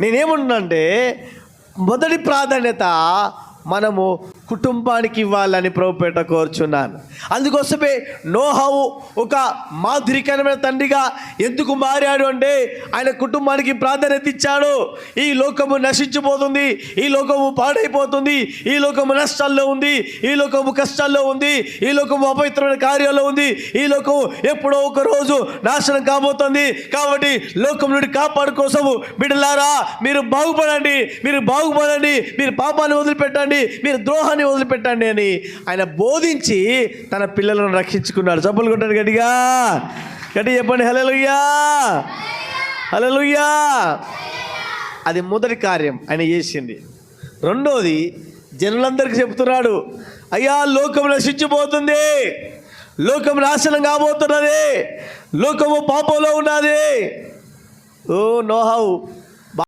నేనేమంటున్నానంటే మొదటి ప్రాధాన్యత మనము కుటుంబానికి ఇవ్వాలని ప్రభుపేట కోరుచున్నాను. అందుకోసమే నోహవు ఒక మాదిరికరమైన తండ్రిగా ఎందుకు మారాడు అంటే ఆయన కుటుంబానికి ప్రాధాన్యత ఇచ్చాడు. ఈ లోకము నశించిపోతుంది, ఈ లోకము పాడైపోతుంది, ఈ లోకము నష్టాల్లో ఉంది, ఈ లోకము కష్టాల్లో ఉంది, ఈ లోకము అపవిత్రమైన కార్యాల్లో ఉంది, ఈ లోకము ఎప్పుడో ఒక రోజు నాశనం కాబోతుంది. కాబట్టి లోకం నుండి కాపాడు కోసము బిడ్డలారా మీరు బాగుపడండి, మీరు పాపాన్ని వదిలిపెట్టండి, మీరు ద్రోహాన్ని వదిలిపెట్టండి అని ఆయన బోధించి తన పిల్లలను రక్షించుకున్నాడు. చప్పలు కొట్టాడు గట్టిగా చెప్పండి హల్లెలూయా, హల్లెలూయా. అది మొదటి కార్యం ఆయన చేసింది. రెండోది జనులందరికీ చెప్తున్నాడు, అయ్యా లోకం నశించిపోతుంది, లోకం నాశనం కాబోతున్నది, లోకము పాపంలో ఉన్నది. ఓ నోహవు